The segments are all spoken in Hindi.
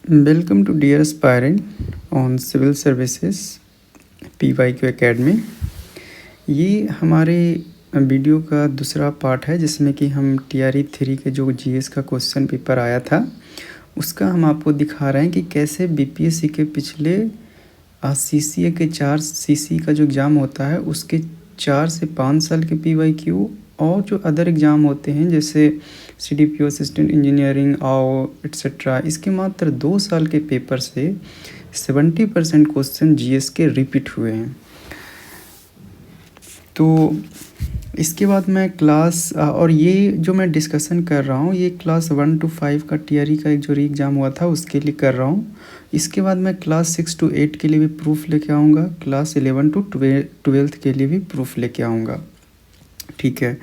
Welcome to dear aspirant on Civil Services PYQ Academy। ये हमारे वीडियो का दूसरा पार्ट है जिसमें कि हम TRE 3 के जो GS का क्वेश्चन पेपर आया था उसका हम आपको दिखा रहे हैं कि कैसे BPSC के पिछले CCA के 4 CC का जो एग्ज़ाम होता है उसके 4 से 5 साल के PYQ और जो अदर एग्ज़ाम होते हैं जैसे CDPO असिस्टेंट इंजीनियरिंग और एट्सेट्रा, इसके मात्र 2 साल के पेपर से 70% क्वेश्चन GS के रिपीट हुए हैं। तो इसके बाद मैं क्लास और ये जो मैं डिस्कशन कर रहा हूँ ये क्लास 1 to 5 का TRE का एक जो री एग्ज़ाम हुआ था उसके लिए कर रहा हूँ। इसके बाद मैं क्लास 6 to 8 के लिए भी प्रूफ लेके आऊँगा, क्लास 11 to 12 के लिए भी प्रूफ लेके आऊँगा। ठीक है,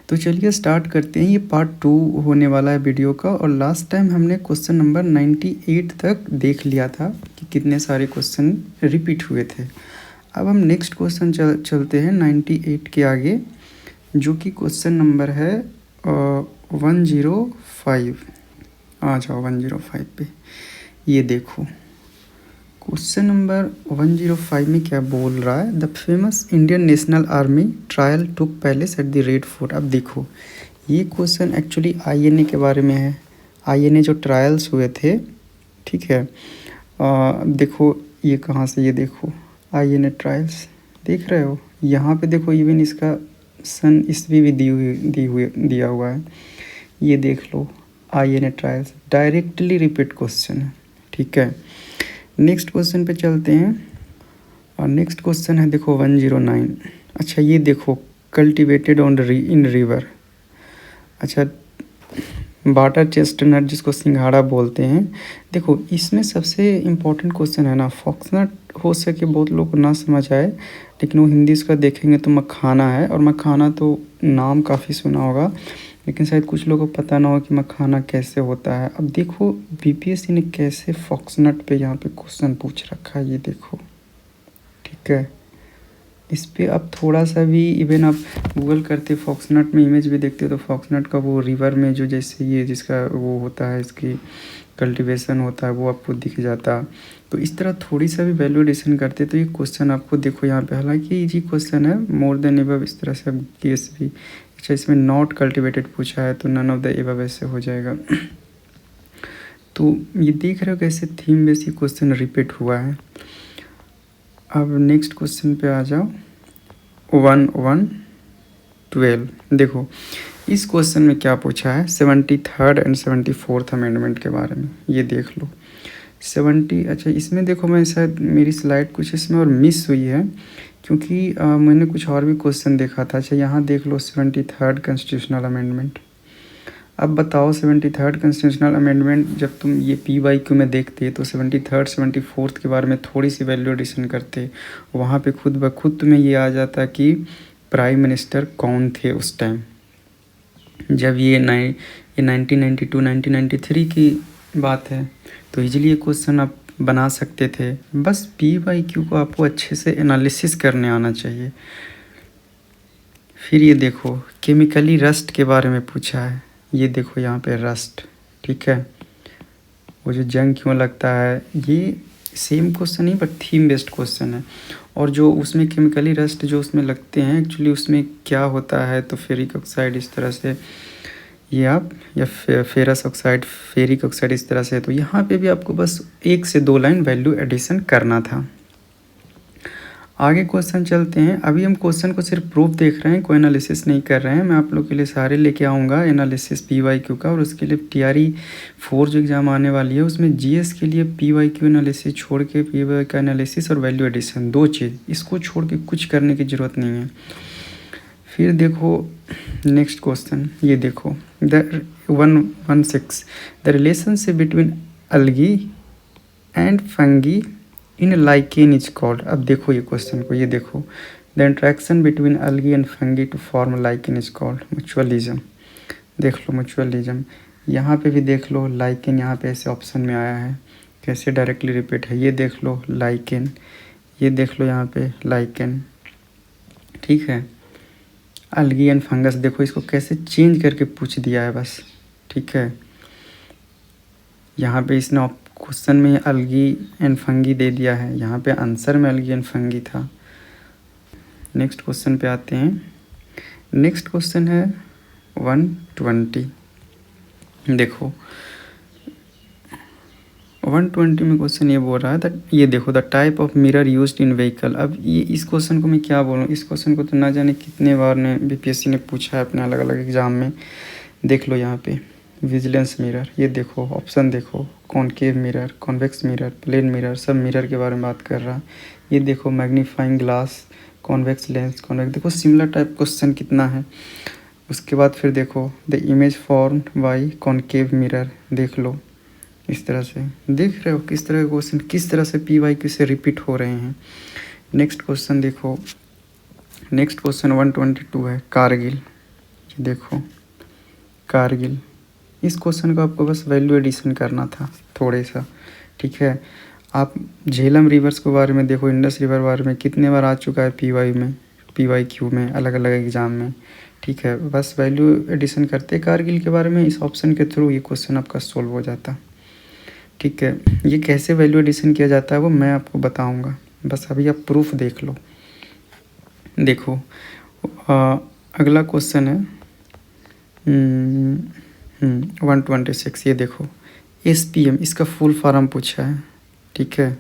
तो चलिए स्टार्ट करते हैं। ये पार्ट 2 होने वाला है वीडियो का और लास्ट टाइम हमने क्वेश्चन नंबर 98 तक देख लिया था कि कितने सारे क्वेश्चन रिपीट हुए थे। अब हम नेक्स्ट क्वेश्चन चलते हैं 98 के आगे, जो कि क्वेश्चन नंबर है 105। आ जाओ 105 पे। ये देखो क्वेश्चन नंबर 105 में क्या बोल रहा है। The famous Indian national army trial took place at the red fort. अब देखो ये क्वेश्चन एक्चुअली INA के बारे में है। INA जो ट्रायल्स हुए थे, ठीक है। देखो ये कहाँ से, ये देखो INA ट्रायल्स देख रहे हो, यहाँ पे देखो इवन इसका सन ईस्वी भी दिया हुआ है। ये देख लो INA trials, directly repeat question है। ठीक है, नेक्स्ट क्वेश्चन पे चलते हैं और नेक्स्ट क्वेश्चन है देखो 109। अच्छा ये देखो कल्टिवेटेड ऑन इन रिवर। अच्छा वाटर चेस्टनट जिसको सिंघाड़ा बोलते हैं। देखो इसमें सबसे इम्पोर्टेंट क्वेश्चन है ना, फॉक्सनट हो सके बहुत लोग को ना समझ आए, लेकिन वो हिंदी इसका देखेंगे तो मखाना है। और मखाना तो नाम काफ़ी सुना होगा, लेकिन शायद कुछ लोगों को पता ना हो कि मखाना कैसे होता है। अब देखो BPSC ने कैसे फॉक्सनट पे यहाँ पे क्वेश्चन पूछ रखा है, ये देखो। ठीक है, इस पे अब थोड़ा सा भी इवन आप गूगल करते फॉक्सनट में इमेज भी देखते तो फॉक्सनट का वो रिवर में जो जैसे ये जिसका वो होता है, इसकी कल्टीवेशन होता है, वो आपको दिख जाता। तो इस तरह थोड़ी सा भी वैल्यू एडिशन करते तो ये क्वेश्चन आपको देखो यहाँ पे, हालांकि इजी क्वेश्चन है, मोर देन एबव इस तरह से केस भी। अच्छा इसमें नॉट कल्टिवेटेड पूछा है तो नन ऑफ द एबव ऐसे हो जाएगा। तो ये देख रहे हो कैसे थीम बेसिक क्वेश्चन रिपीट हुआ है। अब नेक्स्ट क्वेश्चन पे आ जाओ 1112। देखो इस क्वेश्चन में क्या पूछा है, 73rd एंड 74th अमेंडमेंट के बारे में। ये देख लो 70। अच्छा इसमें देखो मैं शायद मेरी स्लाइड कुछ इसमें और मिस हुई है, क्योंकि मैंने कुछ और भी क्वेश्चन देखा था। अच्छा यहाँ देख लो 73rd कॉन्स्टिट्यूशनल अमेंडमेंट। अब बताओ 73rd कॉन्स्टिट्यूशनल अमेंडमेंट जब तुम ये PYQ में देखते तो 73rd 74th के बारे में थोड़ी सी वैल्यू एडिशन करते, वहाँ पे खुद ब खुद तुम्हें ये आ जाता कि प्राइम मिनिस्टर कौन थे उस टाइम जब ये 1992 1993 की बात है। तो इजीली ये क्वेश्चन आप बना सकते थे। बस PYQ को आपको अच्छे से एनालिसिस करने आना चाहिए। फिर ये देखो केमिकली रस्ट के बारे में पूछा है। ये देखो यहाँ पे रस्ट, ठीक है, वो जो जंग क्यों लगता है, ये सेम क्वेश्चन नहीं बट थीम बेस्ड क्वेश्चन है। और जो उसमें केमिकली रस्ट जो उसमें लगते हैं एक्चुअली उसमें क्या होता है, तो फेरिक ऑक्साइड इस तरह से, ये आप या फेरस ऑक्साइड फेरिक ऑक्साइड इस तरह से। तो यहाँ पे भी आपको बस 1 से 2 लाइन वैल्यू एडिशन करना था। आगे क्वेश्चन चलते हैं। अभी हम क्वेश्चन को सिर्फ प्रूफ देख रहे हैं, कोई एनालिसिस नहीं कर रहे हैं। मैं आप लोग के लिए सारे लेके आऊँगा एनालिसिस PYQ का, और उसके लिए TRE 4 जो एग्ज़ाम आने वाली है उसमें GS के लिए PYQ एनालिसिस छोड़ के PYQ एनालिसिस और वैल्यू एडिशन 2 चीज़, इसको छोड़ के कुछ करने की ज़रूरत नहीं है। फिर देखो नेक्स्ट क्वेश्चन, ये देखो the 116 the relationship between algae and fungi in lichen is called. अब देखो ये क्वेश्चन को, ये देखो the interaction between algae and fungi to form lichen is called mutualism. देख लो म्यूचुअलिज्म, यहाँ पे भी देख लो लाइकेन, यहाँ पे ऐसे ऑप्शन में आया है, कैसे डायरेक्टली रिपीट है। ये देख लो लाइकेन, ये देख लो यहाँ पे लाइकेन, ठीक है। अलगी एंड फंगस देखो इसको कैसे चेंज करके पूछ दिया है बस, ठीक है। यहाँ पे इसने क्वेश्चन में अलगी एंड फंगी दे दिया है, यहाँ पे आंसर में अलगी एंड फंगी था। नेक्स्ट क्वेश्चन पे आते हैं। नेक्स्ट क्वेश्चन है 120। देखो 120 में क्वेश्चन ये बोल रहा है दैट, ये देखो, the type of mirror used in vehicle. अब ये इस क्वेश्चन को मैं क्या बोलूँ, इस क्वेश्चन को तो ना जाने कितने बार ने बीपीएससी ने पूछा है अपने अलग अलग एग्ज़ाम में। देख लो यहाँ पे विजिलेंस मिरर, ये देखो ऑप्शन देखो, concave mirror, convex mirror, plane mirror, सब मिरर के बारे में बात कर रहा है। ये देखो magnifying glass, convex lens, convex, देखो सिमिलर टाइप क्वेश्चन कितना है। उसके बाद फिर देखो the image formed by concave mirror, देख लो इस तरह से, देख रहे हो किस तरह के क्वेश्चन किस तरह से PYQ से रिपीट हो रहे हैं। नेक्स्ट क्वेश्चन देखो, नेक्स्ट क्वेश्चन 122 है कारगिल। ये देखो कारगिल, इस क्वेश्चन को आपको बस वैल्यू एडिशन करना था थोड़े सा, ठीक है। आप झेलम रिवर्स के बारे में देखो, इंडस रिवर बारे में कितने बार आ चुका है PYQ में अलग अलग एग्ज़ाम में, ठीक है। बस वैल्यू एडिशन करते कारगिल के बारे में, इस ऑप्शन के थ्रू ये क्वेश्चन आपका सोल्व हो जाता, ठीक है। ये कैसे वैल्यू एडिशन किया जाता है वो मैं आपको बताऊंगा, बस अभी आप प्रूफ देख लो। देखो अगला क्वेश्चन है 126। ये देखो SPM, इसका फुल फॉर्म पूछा है, ठीक है।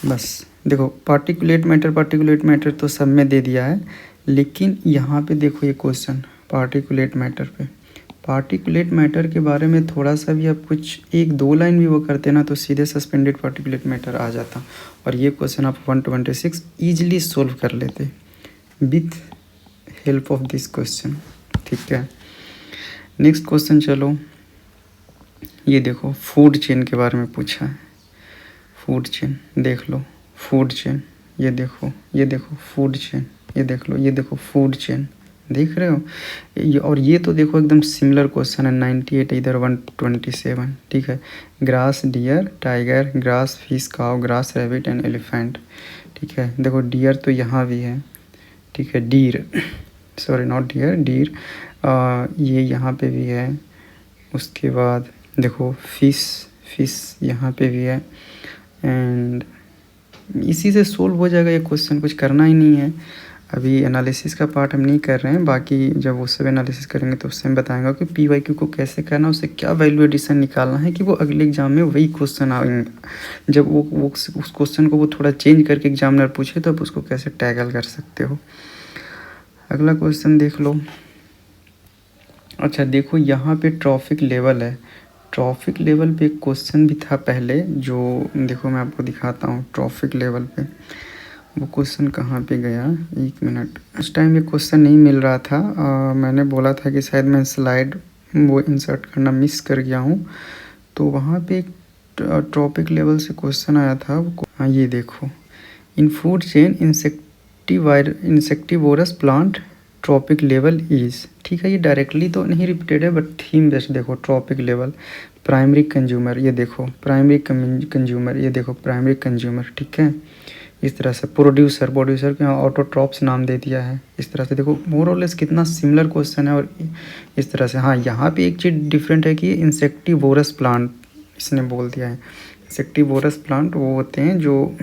बस देखो पार्टिकुलेट मैटर तो सब में दे दिया है, लेकिन यहाँ पे देखो ये क्वेश्चन पार्टिकुलेट मैटर के बारे में थोड़ा सा भी आप कुछ 1-2 लाइन भी वो करते ना तो सीधे सस्पेंडेड पार्टिकुलेट मैटर आ जाता, और ये क्वेश्चन आप 126 ईजिली सोल्व कर लेते with help of this question, ठीक है। नेक्स्ट क्वेश्चन चलो, ये देखो फूड चेन के बारे में पूछा है। फूड चेन देख लो, फूड चेन, ये देखो फूड चेन, ये देख लो, ये देखो फूड चेन, देख रहे हो ये, और ये तो देखो एकदम सिमिलर क्वेश्चन है 98 इधर 127, ठीक है। Grass deer, tiger, grass fish, cow, grass rabbit and elephant, ठीक है। देखो डियर तो यहाँ भी है, ठीक है, deer, sorry not deer, deer, ये यहाँ पे भी है। उसके बाद देखो फिश यहाँ पे भी है, एंड इसी से सोल्व हो जाएगा ये क्वेश्चन, कुछ करना ही नहीं है। अभी एनालिसिस का पार्ट हम नहीं कर रहे हैं, बाकी जब वो सब एनालिसिस करेंगे तो उससे हम बताएंगे कि PYQ को कैसे करना, उससे क्या वैल्यू एडिशन निकालना है कि वो अगले एग्जाम में वही क्वेश्चन आएंगे। जब वो उस क्वेश्चन को वो थोड़ा चेंज करके एग्जामिनर पूछे तो आप उसको कैसे टैकल कर सकते हो। अगला क्वेश्चन देख लो। अच्छा देखो यहाँ पे ट्रॉफिक लेवल है, ट्रॉफिक लेवल पे एक क्वेश्चन भी था पहले, जो देखो मैं आपको दिखाता हूँ ट्रॉफिक लेवल पे। वो क्वेश्चन कहाँ पे गया, 1 मिनट। उस टाइम ये क्वेश्चन नहीं मिल रहा था, मैंने बोला था कि शायद मैं स्लाइड वो इंसर्ट करना मिस कर गया हूँ, तो वहाँ पे एक ट्रॉपिक लेवल से क्वेश्चन आया था। हाँ ये देखो, इन food chain insectivorous plant trophic level is, ठीक है। ये डायरेक्टली तो नहीं रिपीटेड है बट थीम बेस्ड, देखो ट्रॉपिक लेवल, प्राइमरी कंज्यूमर, ये देखो प्राइमरी कंज्यूमर, ये देखो प्राइमरी कंज्यूमर, ठीक है। इस तरह से प्रोड्यूसर के यहाँ ऑटोट्रॉप्स नाम दे दिया है। इस तरह से देखो मोर और लेस कितना सिमिलर क्वेश्चन है। और इस तरह से हाँ यहाँ पे एक चीज़ डिफरेंट है कि इंसेक्टिवोरस प्लांट इसने बोल दिया है। इंसेक्टिवोरस प्लांट वो होते हैं जो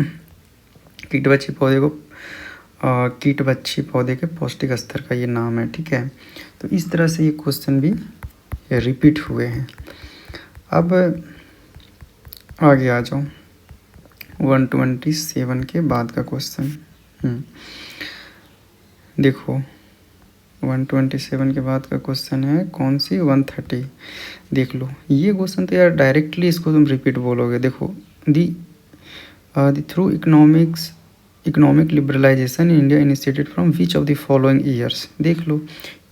कीटबच्ची पौधे के पौष्टिक स्तर का ये नाम है, ठीक है। तो इस तरह से ये क्वेश्चन भी रिपीट हुए हैं। अब आगे आ जाओ 127 के बाद का क्वेश्चन। देखो 127 के बाद का क्वेश्चन है कौन सी, 130। देख लो ये क्वेश्चन तो यार डायरेक्टली इसको तुम रिपीट बोलोगे। देखो the through economic liberalisation in India initiated from which of the following years. देख लो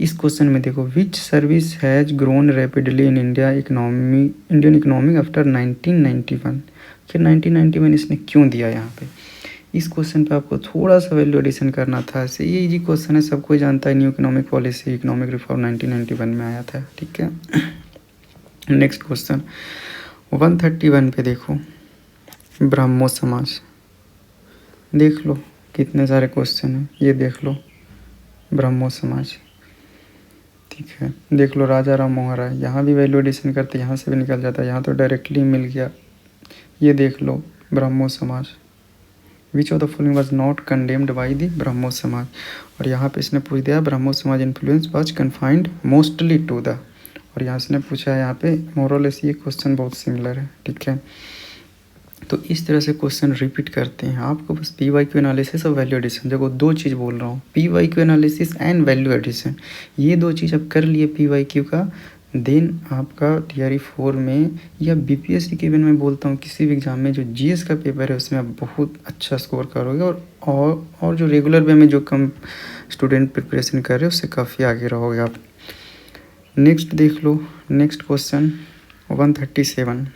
इस क्वेश्चन में देखो which service has grown rapidly in Indian economy after 1991। फिर 1991 इसने क्यों दिया यहाँ पे, इस क्वेश्चन पे आपको थोड़ा सा वैल्यू एडिशन करना था। ऐसे ये इजी क्वेश्चन है, सबको जानता है। New economic policy, economic reform 1991 में आया था, ठीक है। नेक्स्ट क्वेश्चन 131 पे देखो ब्राह्मो समाज, देख लो कितने सारे क्वेश्चन हैं। ये देख लो ब्राह्मो समाज, ठीक है, देख लो राजा राम मोहन राय, यहाँ भी वैल्यू एडिशन करते यहाँ से भी निकल जाता है, यहाँ तो डायरेक्टली मिल गया। ये देख लो Brahmo Samaj, which of the following was not condemned by the Brahmo Samaj, और यहाँ पे इसने पूछ दिया Brahmo Samaj influence was confined mostly to the, और यहाँ इसने पूछा है यहाँ पे मोरलेस, ये क्वेश्चन बहुत सिमिलर है। ठीक है, तो इस तरह से क्वेश्चन रिपीट करते हैं। आपको बस पी वाई क्यू एनालिसिस और वैल्यू एडिशन, देखो दो चीज़ बोल रहा हूँ, P Y Q analysis and value addition, ये दो चीज़ आप कर लिए पी वाई क्यू का, देन आपका टीआरई 4 में या बीपीएससी के इवन में बोलता हूँ किसी भी एग्जाम में जो जीएस का पेपर है उसमें आप बहुत अच्छा स्कोर करोगे, और जो रेगुलर वे में जो कम स्टूडेंट प्रिपरेशन कर रहे हैं उससे काफ़ी आगे रहोगे आप। नेक्स्ट देख लो, नेक्स्ट क्वेश्चन 137।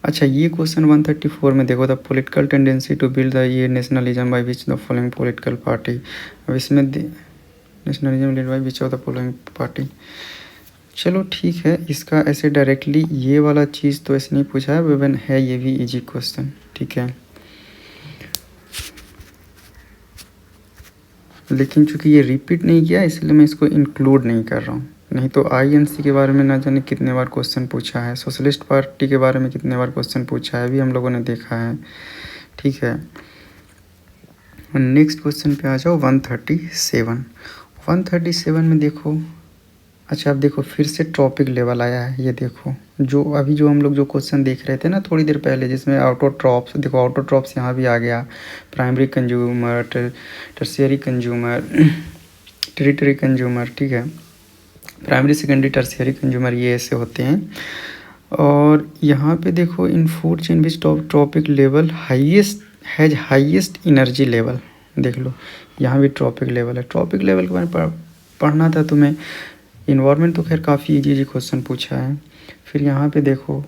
अच्छा, ये क्वेश्चन 134 में देखो, the political tendency to build the ये nationalism by which the following political party. अब इसमें nationalism lead by which of the following party. चलो ठीक है, इसका ऐसे डायरेक्टली ये वाला चीज़ तो ऐसे नहीं पूछा है, विवन है ये भी इजी क्वेश्चन। ठीक है, लेकिन चूंकि ये रिपीट नहीं किया इसलिए मैं इसको इंक्लूड नहीं कर रहा हूँ, नहीं तो आईएनसी के बारे में ना जाने कितने बार क्वेश्चन पूछा है, सोशलिस्ट पार्टी के बारे में कितने बार क्वेश्चन पूछा है, अभी हम लोगों ने देखा है। ठीक है, नेक्स्ट क्वेश्चन पे आ जाओ 137। 137 में देखो, अच्छा अब देखो फिर से टॉपिक लेवल आया है, ये देखो जो अभी जो हम लोग जो क्वेश्चन देख रहे थे ना थोड़ी देर पहले, जिसमें ऑटोट्रॉप्स, देखो ऑटोट्रॉप्स यहाँ भी आ गया, primary consumer, tertiary consumer, territory consumer. ठीक है, प्राइमरी सेकेंडरी टर्शियरी कंज्यूमर ये ऐसे होते हैं। और यहाँ पे देखो इन food chain which trophic level highest has highest energy level, देख लो यहाँ भी ट्रॉपिक लेवल है। ट्रॉपिक लेवल के बारे में पढ़ना था तुम्हें, इन्वायरमेंट तो खैर काफ़ी इजी क्वेश्चन पूछा है। फिर यहाँ पे देखो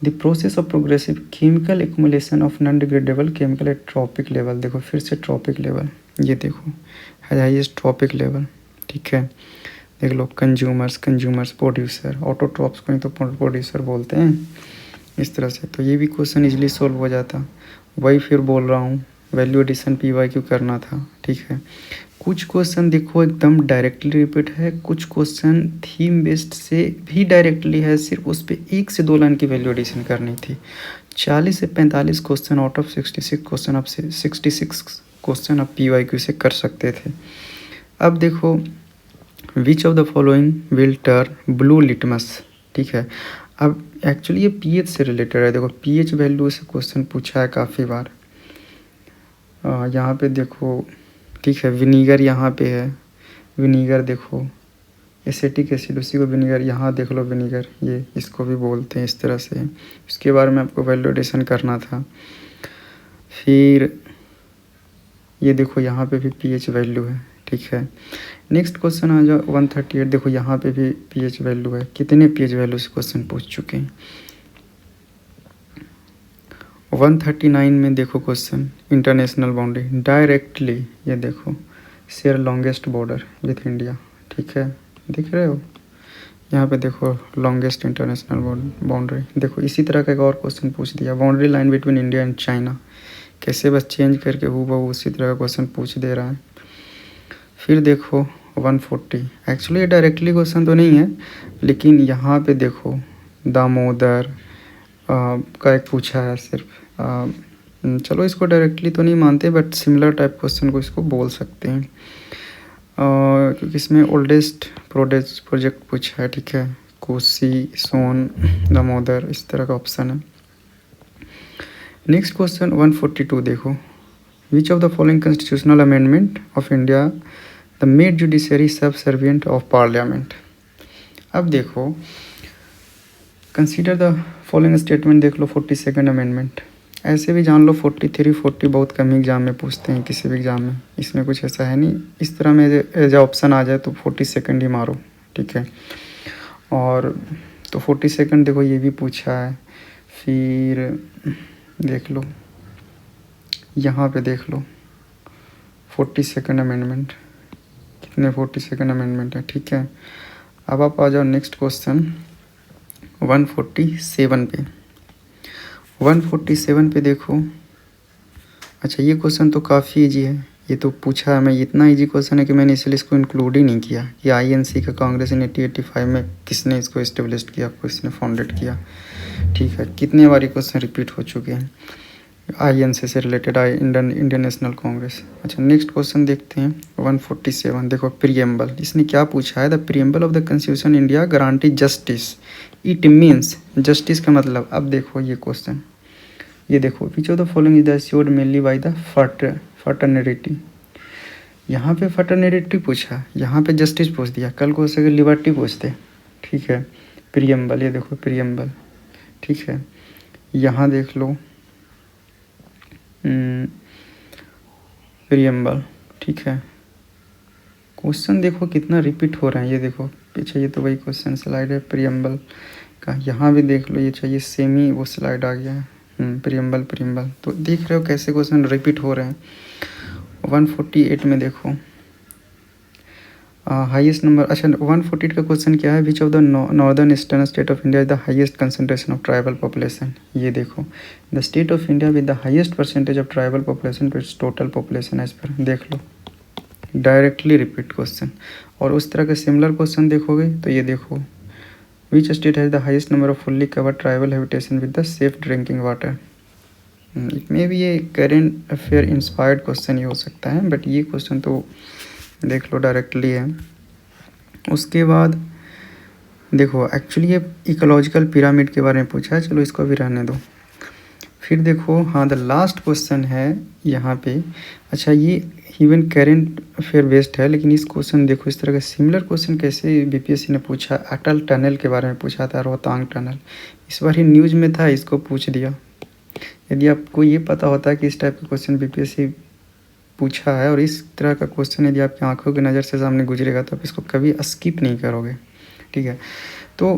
the process of progressive chemical accumulation of non degradable chemical at trophic level, देखो फिर से ट्रॉपिक लेवल, ये देखो हैज हाईएस्ट ट्रॉपिक लेवल। ठीक है, देख लो कंज्यूमर्स प्रोड्यूसर, ऑटोट्रॉप्स को ही तो प्रोड्यूसर बोलते हैं इस तरह से, तो ये भी क्वेश्चन इजीली सोल्व हो जाता। वही फिर बोल रहा हूँ value addition P Y Q करना था। ठीक है, कुछ क्वेश्चन देखो एकदम डायरेक्टली रिपीट है, कुछ क्वेश्चन थीम बेस्ड से भी डायरेक्टली है, सिर्फ उस पर 1 से 2 लाइन की वैल्यू एडिशन करनी थी। 40 से 45 क्वेश्चन आउट ऑफ 66 क्वेश्चन आप 66 क्वेश्चन आप पी वाई क्यू से कर सकते थे। अब देखो विच of the following will turn blue litmus. ठीक है, अब एक्चुअली ये पीएच से रिलेटेड है, देखो पीएच वैल्यू से क्वेश्चन पूछा है काफ़ी बार। यहाँ पे देखो, ठीक है, विनीगर यहाँ पे है, विनीगर देखो एसिटिक एसिड, उसी को विनीगर, यहाँ देख लो विनीगर, ये इसको भी बोलते हैं इस तरह से, इसके बारे में आपको वैल्यू एडिशन करना था। फिर ये देखो यहाँ पे भी पीएच वैल्यू है। ठीक है, नेक्स्ट क्वेश्चन आ जाओ 138, देखो यहाँ पे भी पीएच वैल्यू है, कितने पीएच वैल्यू से क्वेश्चन पूछ चुके हैं। 139 में देखो क्वेश्चन इंटरनेशनल बाउंड्री डायरेक्टली, ये देखो share longest border with India. ठीक है, दिख रहे हो यहाँ पे देखो लॉन्गेस्ट इंटरनेशनल बाउंड्री, देखो इसी तरह का एक और क्वेश्चन पूछ दिया, boundary line between India and China, कैसे बस चेंज करके हूबहू उसी तरह का क्वेश्चन पूछ दे रहा है। फिर देखो 140, एक्चुअली ये डायरेक्टली क्वेश्चन तो नहीं है, लेकिन यहाँ पे देखो दामोदर का एक पूछा है सिर्फ, चलो इसको डायरेक्टली तो नहीं मानते बट सिमिलर टाइप क्वेश्चन को इसको बोल सकते हैं, क्योंकि इसमें ओल्डेस्ट प्रोजेक्ट पूछा है। ठीक है, कोसी, सोन, दामोदर, इस तरह का ऑप्शन है। नेक्स्ट क्वेश्चन 142 देखो, विच of the following constitutional amendment of India the made judiciary subservient of parliament. अब देखो कंसीडर द फॉलोइंग स्टेटमेंट, देख लो 42nd अमेंडमेंट, ऐसे भी जान लो 43, 40 बहुत कम एग्जाम में पूछते हैं किसी भी एग्जाम में, इसमें कुछ ऐसा है नहीं, इस तरह में एज ऑप्शन आ जाए तो 42nd ही मारो। ठीक है, और तो 42nd देखो ये भी पूछा है। फिर देख लो यहाँ पे देख लो 42nd अमेंडमेंट, कितने 42nd अमेंडमेंट है। ठीक है, अब आप आ जाओ नेक्स्ट क्वेश्चन 147 पे। 147 पे देखो, अच्छा ये क्वेश्चन तो काफ़ी इजी है, ये तो पूछा है, मैं इतना इजी क्वेश्चन है कि मैंने इसलिए इसको इंक्लूड ही नहीं किया कि INC का कांग्रेस इन 1885 में किसने इसको इस्टेब्लिश किया, किसने फाउंडेड किया। ठीक है, कितने बार क्वेश्चन रिपीट हो चुके हैं INC से रिलेटेड, इंडियन नेशनल कांग्रेस। अच्छा नेक्स्ट क्वेश्चन देखते हैं 147। देखो प्रियम्बल, इसने क्या पूछा है, the preamble of the constitution India guarantee justice, it means justice का मतलब। अब देखो ये क्वेश्चन, ये देखो विच of the following is assured mainly by the fraternity. यहाँ पे फर्टर्निटी पूछा, यहाँ पे जस्टिस पूछ दिया, कल को हो सके लिबर्टी पूछते। ठीक है, प्रियम्बल, ये देखो प्रियम्बल। ठीक है, यहाँ देख लो प्रियम्बल। ठीक है, क्वेश्चन देखो कितना रिपीट हो रहा है, ये देखो पीछे, ये तो वही क्वेश्चन स्लाइड है प्रियम्बल का। यहाँ भी देख लो, ये चाहिए सेम ही वो स्लाइड आ गया है, प्रियम्बल। तो देख रहे हो कैसे क्वेश्चन रिपीट हो रहे हैं। 148 में देखो हाईएस्ट नंबर। अच्छा 148 का क्वेश्चन क्या है, which of the northern eastern state of India is the highest concentration of tribal population. ये देखो the state of India with the highest percentage of tribal population to its total population as per. देख लो डायरेक्टली रिपीट क्वेश्चन। और उस तरह के सिमिलर क्वेश्चन देखोगे तो ये देखो, which state has the highest number off fully covered tribal habitation with the safe drinking water. It may भी ये करेंट अफेयर इंस्पायर्ड क्वेश्चन ही हो सकता है, बट ये क्वेश्चन तो देख लो डायरेक्टली है। उसके बाद देखो एक्चुअली ये इकोलॉजिकल पिरामिड के बारे में पूछा है, चलो इसको भी रहने दो। फिर देखो हाँ द लास्ट क्वेश्चन है यहाँ पे। अच्छा ये इवन करेंट अफेयर बेस्ड है, लेकिन इस क्वेश्चन देखो, इस तरह का सिमिलर क्वेश्चन कैसे BPSC ने पूछा। अटल टनल के बारे में पूछा था, रोहतांग टनल, इस बार ही न्यूज़ में था, इसको पूछ दिया। यदि आपको ये पता होता है कि इस टाइप का क्वेश्चन BPSC पूछा है और इस तरह का क्वेश्चन यदि आपकी आंखों की नज़र से सामने गुजरेगा तो आप इसको कभी स्किप नहीं करोगे। ठीक है, तो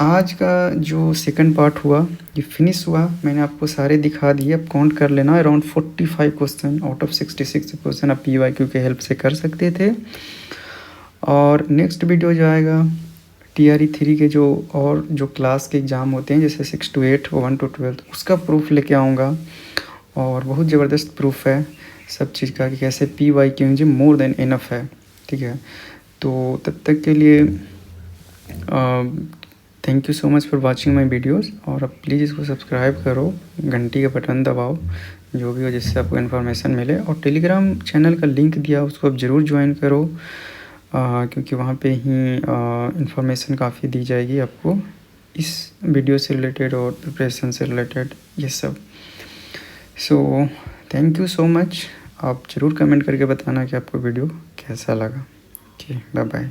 आज का जो सेकंड पार्ट हुआ ये फिनिश हुआ, मैंने आपको सारे दिखा दिए। अब काउंट कर लेना, around 45 question out of 66 question आप PYQ के हेल्प से कर सकते थे। और नेक्स्ट वीडियो जो आएगा TRE 3 के जो और जो क्लास के एग्ज़ाम होते हैं जैसे 6 to 8 1 to 12, उसका प्रूफ लेके आऊँगा। और बहुत ज़बरदस्त प्रूफ है सब चीज़ का कि कैसे PYQ मुझे मोर देन इनफ है। ठीक है, तो तब तक के लिए thank you so much for watching my videos. और अब प्लीज़ इसको सब्सक्राइब करो, घंटी का बटन दबाओ, जो भी हो जिससे आपको इन्फॉर्मेशन मिले। और टेलीग्राम चैनल का लिंक दिया उसको आप ज़रूर ज्वाइन करो, क्योंकि वहाँ पे ही इन्फॉर्मेशन काफ़ी दी जाएगी आपको इस वीडियो से रिलेटेड और प्रिपरेशन से रिलेटेड ये सब। So thank you so much. आप ज़रूर कमेंट करके बताना कि आपको वीडियो कैसा लगा। Okay, bye bye.